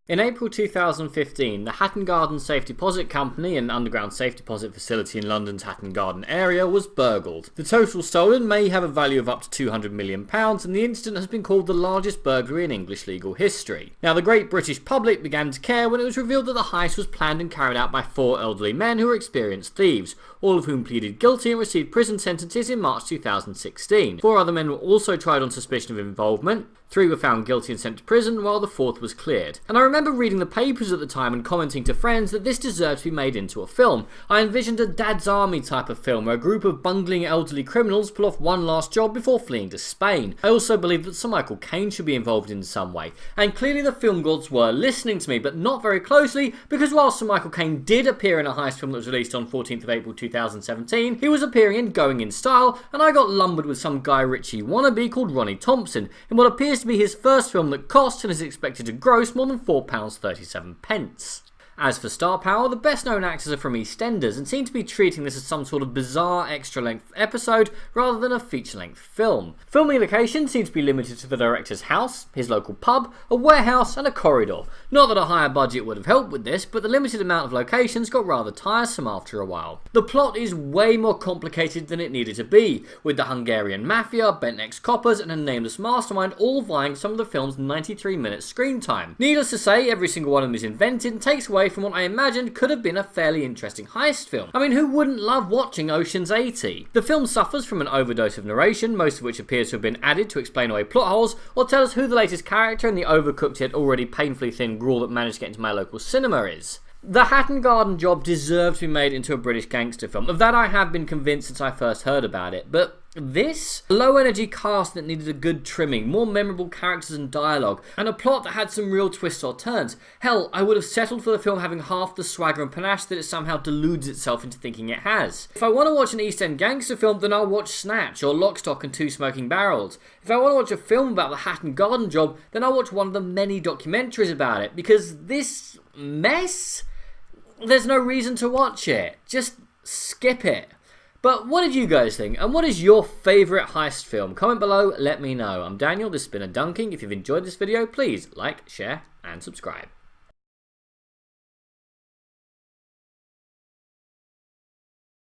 In April 2015, the Hatton Garden Safe Deposit Company, an underground safe deposit facility in London's Hatton Garden area, was burgled. The total stolen may have a value of up to £200 million, and the incident has been called the largest burglary in English legal history. Now, the great British public began to care when it was revealed that the heist was planned and carried out by 4 elderly men who were experienced thieves, all of whom pleaded guilty and received prison sentences in March 2016. 4 other men were also tried on suspicion of involvement. 3 were found guilty and sent to prison, while the 4th was cleared. And I remember reading the papers at the time and commenting to friends that this deserved to be made into a film. I envisioned a Dad's Army type of film where a group of bungling elderly criminals pull off one last job before fleeing to Spain. I also believed that Sir Michael Caine should be involved in some way. And clearly the film gods were listening to me, but not very closely, because while Sir Michael Caine did appear in a heist film that was released on 14th of April 2017, he was appearing in Going in Style, and I got lumbered with some Guy Ritchie wannabe called Ronnie Thompson in what appears to be his first film that cost and is expected to gross more than £4.37. As for star power, the best known actors are from EastEnders and seem to be treating this as some sort of bizarre extra-length episode rather than a feature-length film. Filming locations seem to be limited to the director's house, his local pub, a warehouse and a corridor. Not that a higher budget would have helped with this, but the limited amount of locations got rather tiresome after a while. The plot is way more complicated than it needed to be, with the Hungarian mafia, bent ex-coppers and a nameless mastermind all vying for some of the film's 93-minute screen time. Needless to say, every single one of them is invented and takes away from what I imagined could have been a fairly interesting heist film. I mean, who wouldn't love watching Ocean's 80? The film suffers from an overdose of narration, most of which appears to have been added to explain away plot holes or tell us who the latest character in the overcooked yet already painfully thin gruel that managed to get into my local cinema is. The Hatton Garden Job deserved to be made into a British gangster film. Of that I have been convinced since I first heard about it, but this? Low energy cast that needed a good trimming, more memorable characters and dialogue, and a plot that had some real twists or turns. Hell, I would have settled for the film having half the swagger and panache that it somehow deludes itself into thinking it has. If I want to watch an East End gangster film, then I'll watch Snatch or Lock, Stock and Two Smoking Barrels. If I want to watch a film about the Hatton Garden Job, then I'll watch one of the many documentaries about it, because this mess? There's no reason to watch it. Just skip it. But what did you guys think? And what is your favourite heist film? Comment below, let me know. I'm Daniel, this has been A Dunking. If you've enjoyed this video, please like, share and subscribe.